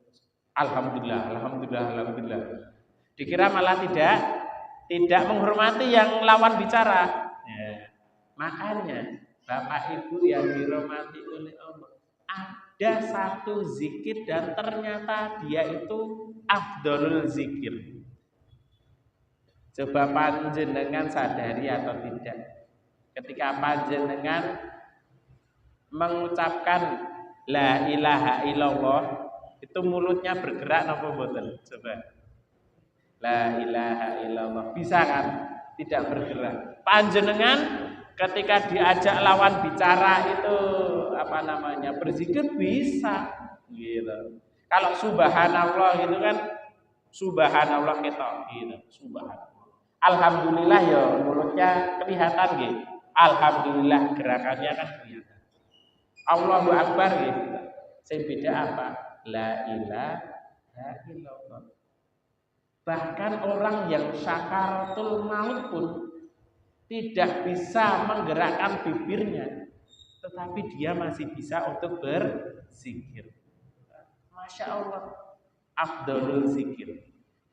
alhamdulillah, alhamdulillah, alhamdulillah. Dikira malah tidak menghormati yang lawan bicara. Ya. Makanya Bapak Ibu yang dirahmati oleh Allah, ada satu zikir dan ternyata dia itu afdolul zikir. Coba panjenengan sadari atau tidak, ketika panjenengan mengucapkan la ilaha illallah, itu mulutnya bergerak napa mboten? Coba. La ilaha illallah. Bisa kan? Tidak bergerak. Panjenengan ketika diajak lawan bicara itu apa namanya? Berzikir bisa gitu. Kalau subhanallah itu kan subhanallah ketok gitu. Subhanallah. Alhamdulillah ya mulutnya kelihatan gitu. Alhamdulillah gerakannya kan kelihatan. Allahu akbar gitu. Saya beda apa? La ilaha illallah. Bahkan orang yang sakaratul maut pun tidak bisa menggerakkan bibirnya, tetapi dia masih bisa untuk berzikir. Masya Allah, afdolul zikir,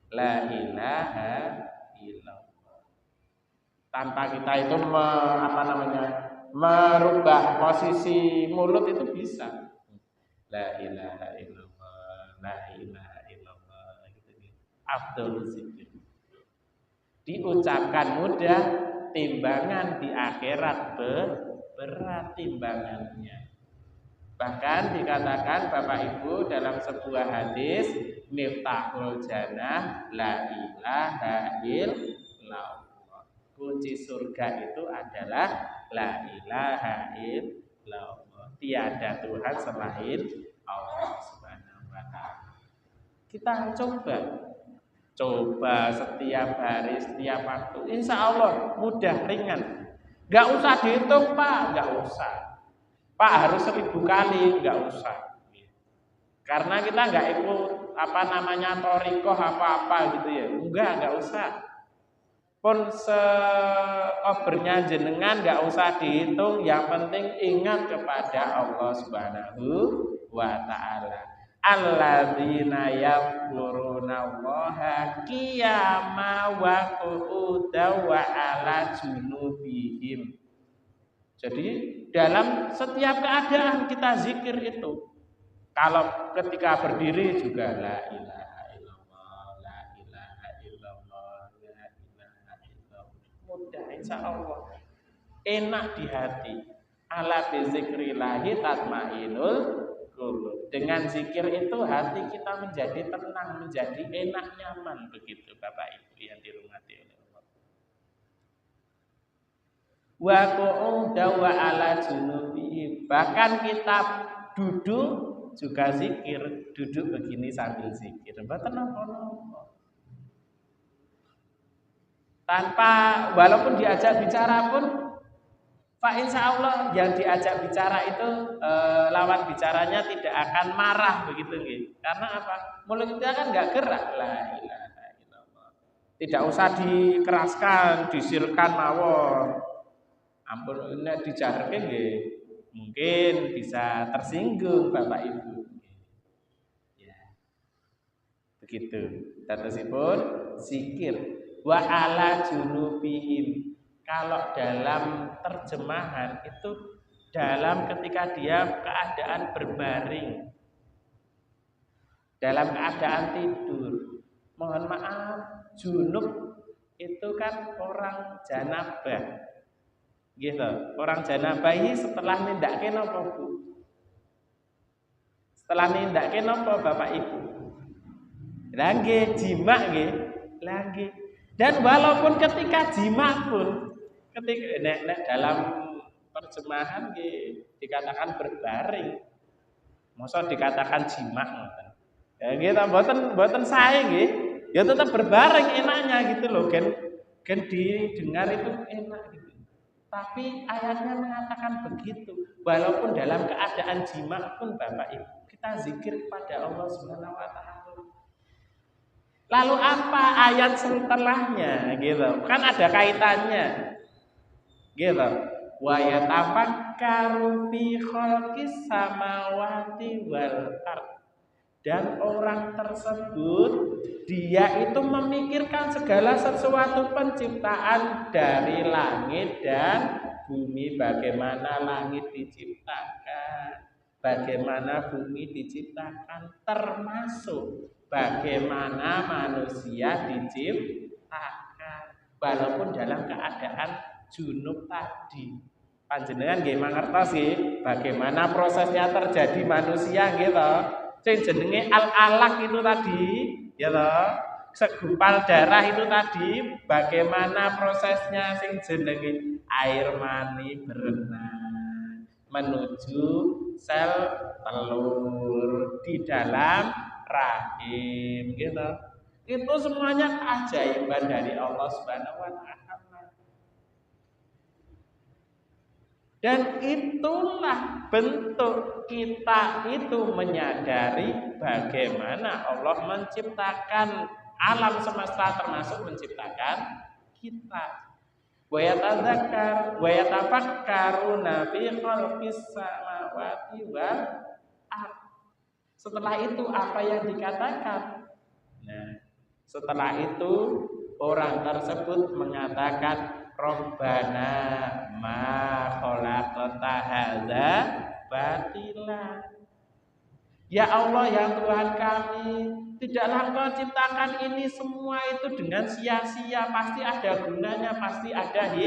la ilaha illallah. Tanpa kita itu merubah posisi mulut itu bisa. La ilaha illallah, la ilaha illallah. Afdol zikir diucapkan mudah, timbangan di akhirat berat timbangannya. Bahkan dikatakan Bapak Ibu dalam sebuah hadis, miftahul jannah la ilaha illallah. Kunci surga itu adalah la ilaha illallah. Tiada Tuhan selain Allah Subhanahu wa taala. Kita coba setiap hari, setiap waktu, insya Allah mudah, ringan. Gak usah dihitung Pak, gak usah. Pak harus 1000 kali, gak usah. Karena kita gak ikut torikoh apa-apa gitu ya. Gak usah. Pun seobernya jenengan gak usah dihitung. Yang penting ingat kepada Allah Subhanahu wa ta'ala. Alladzina yadhkurunallaha qiyama wa qu'udan wa ala junubihim. Jadi dalam setiap keadaan kita zikir itu. Kalau ketika berdiri juga la ilaha illallah, la ilaha illallah, la ilaha illallah. Mudah insyaallah. Enak di hati. Ala bizikrillahi tatmainul qulub. Dengan zikir itu hati kita menjadi tenang, menjadi enak, nyaman begitu Bapak Ibu yang dirahmati oleh Allah. Wa qu'udan wa ala junubi. Bahkan kita duduk juga zikir, duduk begini sambil zikir. Mboten napa-napa. Tanpa walaupun diajak bicara pun Pak insya Allah yang diajak bicara itu lawan bicaranya tidak akan marah begitu gitu. Karena apa? Mulutnya kan nggak gerak. La ilaha illallah. Tidak usah dikeraskan, disirkan mawon. Ampun ini dijarke nggih. Mungkin bisa tersinggung Bapak Ibu. Ya. Begitu. Terusipun zikir wa ala junubihim. Kalau dalam terjemahan itu dalam ketika dia keadaan berbaring, dalam keadaan tidur. Mohon maaf, junub itu kan orang janabah. Gitu. Orang janabah ini setelah nindakke napa, Bu? Setelah nindakke napa Bapak Ibu? Lah nggih jima nggih. Lah nggih. Dan walaupun ketika jima pun ketika nek dalam terjemahan dikatakan berbaring, masa dikatakan jima ngoten. Ya nggih mboten sae nggih. Ya tetap berbaring enaknya gitu loh, gen didengar itu enak gitu. Tapi ayatnya mengatakan begitu. Walaupun dalam keadaan jima pun Bapak Ibu, kita zikir kepada Allah Subhanahu wa taala. Lalu apa ayat setelahnya gitu? Kan ada kaitannya. Gitu. Wa yatafakkaru fi khalqis samawati wal ardh. Dan orang tersebut dia itu memikirkan segala sesuatu penciptaan dari langit dan bumi, bagaimana langit diciptakan, bagaimana bumi diciptakan, termasuk bagaimana manusia diciptakan walaupun dalam keadaan junub tadi. Panjenengan nggih mangertos nggih bagaimana prosesnya terjadi manusia gitu. Sing jenenge al-alaq itu tadi, ya toh, segumpal darah itu tadi, bagaimana prosesnya sing jenenge air mani berenang menuju sel telur di dalam rahim, gitu. Itu semuanya keajaiban dari Allah Subhanahu wa taala. Dan itulah bentuk kita itu menyadari bagaimana Allah menciptakan alam semesta termasuk menciptakan kita. Wa yatadzakkar wa yatafakkaruna fi khalqis samawati wal ardh. Setelah itu apa yang dikatakan? Nah, setelah itu orang tersebut mengatakan Rabbana ma khalaqta hadza batila. Ya Allah yang Tuhan kami, tidaklah Engkau ciptakan ini semua itu dengan sia-sia, pasti ada gunanya, pasti ada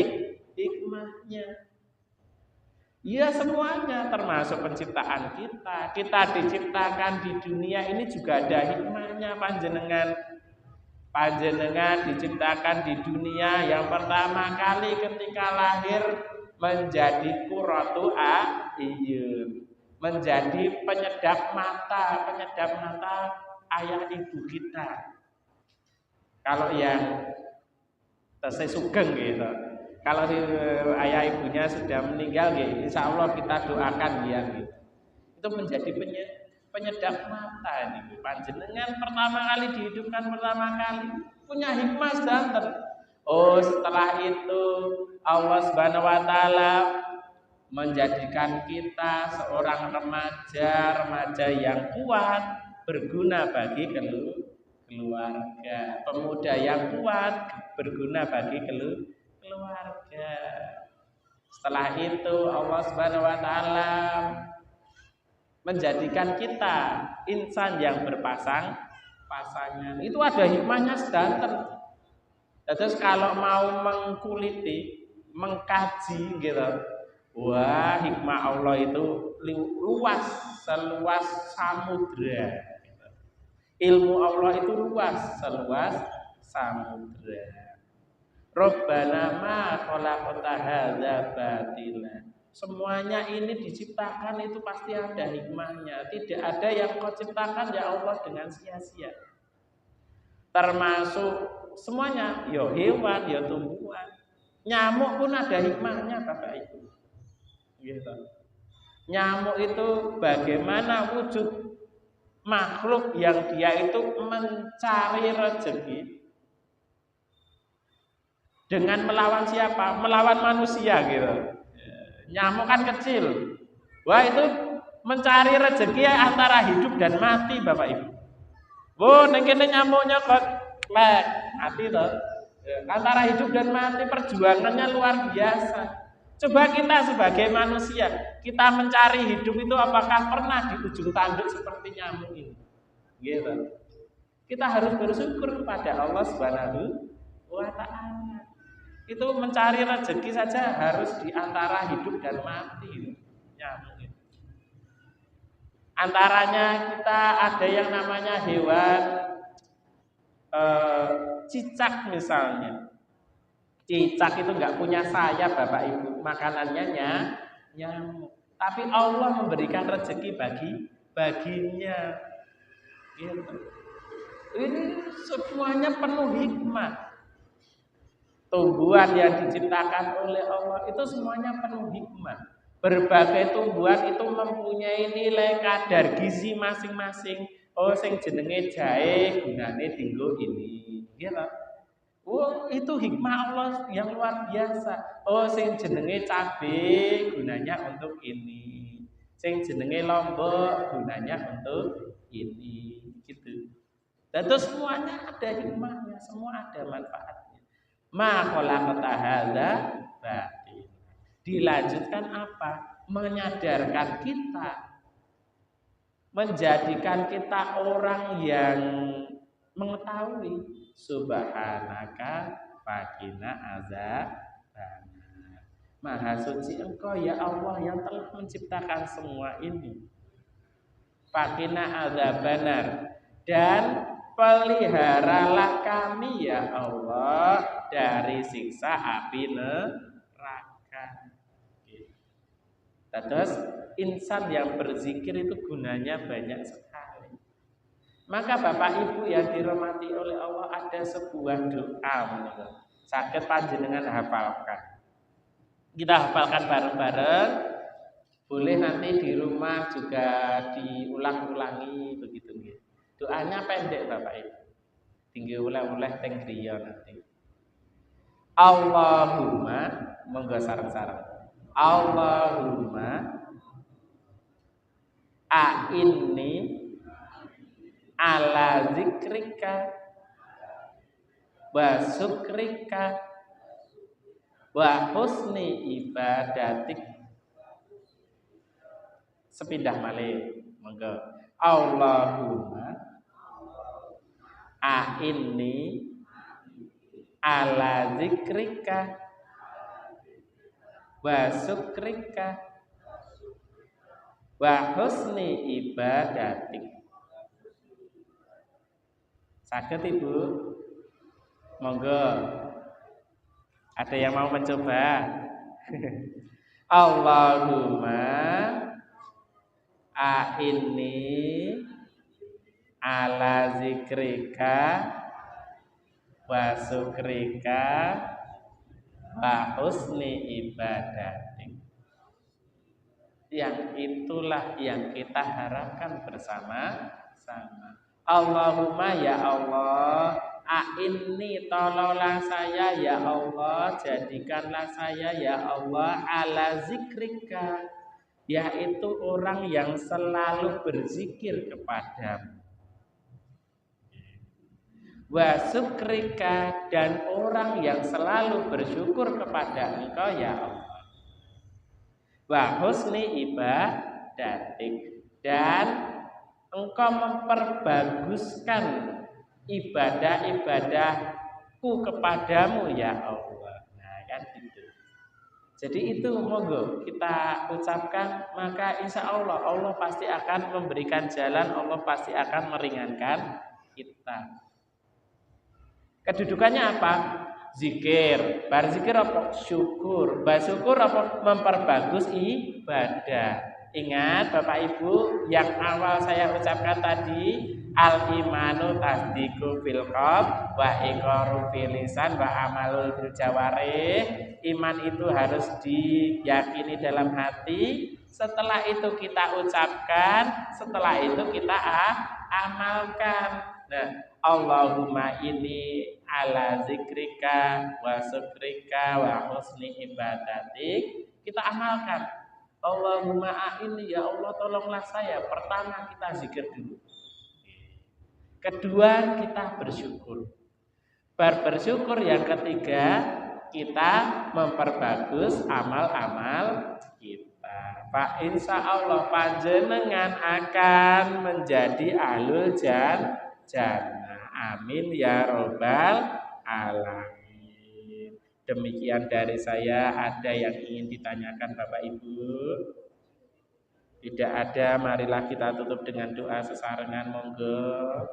hikmahnya. Ya semuanya termasuk penciptaan kita. Kita diciptakan di dunia ini juga ada hikmahnya. Panjenengan diciptakan di dunia yang pertama kali ketika lahir menjadi qurratu a'yun, menjadi penyedap mata ayah ibu kita. Kalau yang tesih sugeng gitu. Kalau ayah ibunya sudah meninggal gitu, insya Allah kita doakan ya gitu. Itu menjadi penyedap mata nih. Panjenengan pertama kali dihidupkan pertama kali punya hikmah sedanten. Oh, setelah itu Allah Subhanahu wa taala menjadikan kita seorang remaja yang kuat, berguna bagi keluarga, pemuda yang kuat, berguna bagi keluarga. Setelah itu Allah Subhanahu wa taala menjadikan kita insan yang berpasangan. Itu ada hikmahnya sedanten. Terus kalau mau mengkuliti, mengkaji gitu. Wah, hikmah Allah itu luas, seluas samudra. Ilmu Allah itu luas, seluas samudra. Rabbana ma khalaqta hadza batila. Semuanya ini diciptakan itu pasti ada hikmahnya. Tidak ada yang kau ciptakan ya Allah dengan sia-sia. Termasuk semuanya, ya hewan, ya tumbuhan. Nyamuk pun ada hikmahnya Bapak Ibu. Gitu. Nyamuk itu bagaimana wujud makhluk yang dia itu mencari rezeki dengan melawan siapa? Melawan manusia gitu. Nyamuk kan kecil. Wah, itu mencari rezeki antara hidup dan mati Bapak Ibu. Ning kene nyamuknya kok mati toh. Antara hidup dan mati perjuangannya luar biasa. Coba kita sebagai manusia, kita mencari hidup itu apakah pernah di ujung tanduk seperti nyamuk ini? Gitu. Kita harus bersyukur kepada Allah Subhanahu wa Ta'ala. Itu mencari rezeki saja harus di antara hidup dan mati. Nyamuk itu. Antaranya kita ada yang namanya hewan cicak misalnya. Cicak itu nggak punya sayap Bapak Ibu, makanannya nyamuk. Tapi Allah memberikan rezeki baginya. Gitu. Ini semuanya penuh hikmah. Tumbuhan yang diciptakan oleh Allah itu semuanya penuh hikmah. Berbagai tumbuhan itu mempunyai nilai kadar gizi masing-masing. Oh, sing jenenge jahe gunane dinggo ini. Gitu. Oh, itu hikmah Allah yang luar biasa. Oh, sing jenenge cabe gunanya untuk ini. Sing jenenge lombok gunanya untuk ini. Gitu. Dan itu semuanya ada hikmahnya, semua ada manfaatnya. Ma khalaqta hadza batil. Dilanjutkan apa? Menyadarkan kita, menjadikan kita orang yang mengetahui subhanaka faqina azabana. Maha suci Engkau ya Allah yang telah menciptakan semua ini. Faqina azabana, dan peliharalah kami ya Allah dari siksa api neraka. Terus insan yang berzikir itu gunanya banyak sekali. Maka Bapak Ibu yang dirahmati oleh Allah, ada sebuah doa menika. Saged panjenengan hafalkan. Kita hafalkan bareng-bareng. Boleh nanti di rumah juga diulang-ulangi begitu nggih. Doanya pendek Bapak Ibu. Tinggal oleh-oleh teng griya nanti. Allahumma, monggo sareng-sareng. Allahumma a'inni ala zikrika wa syukrika wa husni ibadatik. Sepindah malih, monggo. Allahumma a'inni ala zikrika wa syukrika wa husni ibadatik. Saged Ibu? Monggo. Ada yang mau mencoba? Allahumma a'inni ala zikrika wa syukrika wa husni ibadatik. Yang itulah yang kita harapkan bersama-sama. Allahumma ya Allah, a'inni tolonglah saya ya Allah, jadikanlah saya ya Allah ala zikrika, yaitu orang yang selalu berzikir kepadamu. Wa syukrika, dan orang yang selalu bersyukur kepada Engkau ya Allah. Wa husni ibadatik, dan Engkau memperbaguskan ibadah-ibadahku kepadamu ya Allah. Nah kan gitu. Jadi itu monggo kita ucapkan, maka insya Allah Allah pasti akan memberikan jalan, Allah pasti akan meringankan kita. Kedudukannya apa? Zikir. Bar zikir apa? Syukur. Bar syukur apa? Memperbagus ibadah. Ingat Bapak Ibu, yang awal saya ucapkan tadi, al-imanu tasdiku fil qalb wa iqraru fil lisan wa amalul bil jawarih. Iman itu harus diyakini dalam hati, setelah itu kita ucapkan, setelah itu kita amalkan. Nah, Allahumma ini ala zikrika wa syukrika wa husni ibadatik, kita amalkan. Allahumma a'inni, ya Allah tolonglah saya. Pertama kita zikir dulu. Kedua kita bersyukur. Bersyukur yang ketiga kita memperbagus amal-amal kita. Pak insya Allah panjenengan akan menjadi ahlul jannah. Amin ya robbal alamin. Demikian dari saya. Ada yang ingin ditanyakan Bapak Ibu? Tidak ada, marilah kita tutup dengan doa sesarengan, monggo.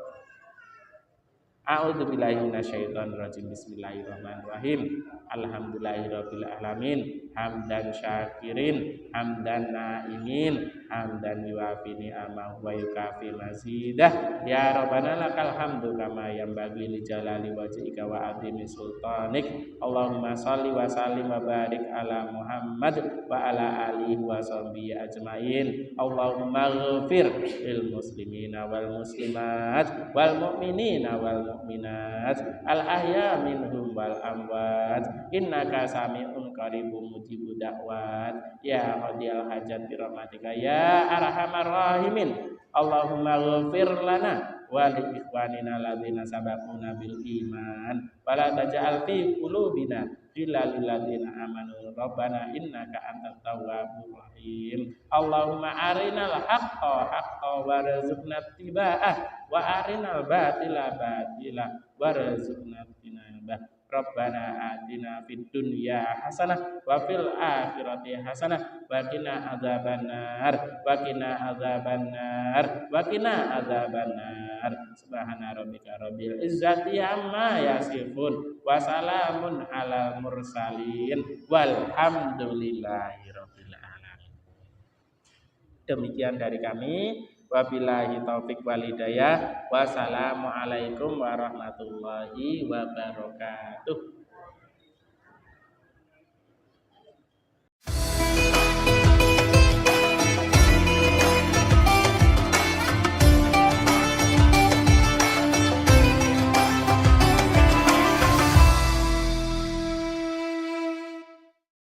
A'udzubillahi minasyaitonirrajim. Bismillahirrahmanirrahim. Alhamdulillahirabbil alamin. Hamdan syakirin, hamdan naimin, hamdan yuwafi ni'amahu wa yukafi mazidah. Ya Rabbana lakal hamdu kama yanbaghi li jalali wajhika wa 'azimi sultanik. Allahumma shalli wa sallim wa barik ala Muhammad wa ala alihi wa sahbihi ajmain. Allahumma ighfir lil muslimina wal muslimat wal mu'minina wal mu'minat al ahya minhum wal amwat innaka sami'un qaribun mujibud da'wat ya qadiyal hajat bi rahmatika ya arhamar rahimin. Allahumma ighfir lana wa li ikhwanina alladzina sabaquna bil iman wa la taj'al fi qulubina ghillan lil ladzina amanu rabbana innaka antat tawwabur rahim. Allahumma arinal haqqo haqqo warzuqna ittiba'ah wa arinal batila batila warzuqna ijtinabah. Rabbana atina fid dunya hasanah wa fil akhirati hasanah wa qina adzabannar wa qina adzabannar wa qina adzabannar. Subhana rabbika rabbil izzati amma yasifun wa salamun alal mursalin walhamdulillahi rabbil alamin. Demikian dari kami. Wabillahi taufik wal hidayah. Wassalamualaikum warahmatullahi wabarakatuh.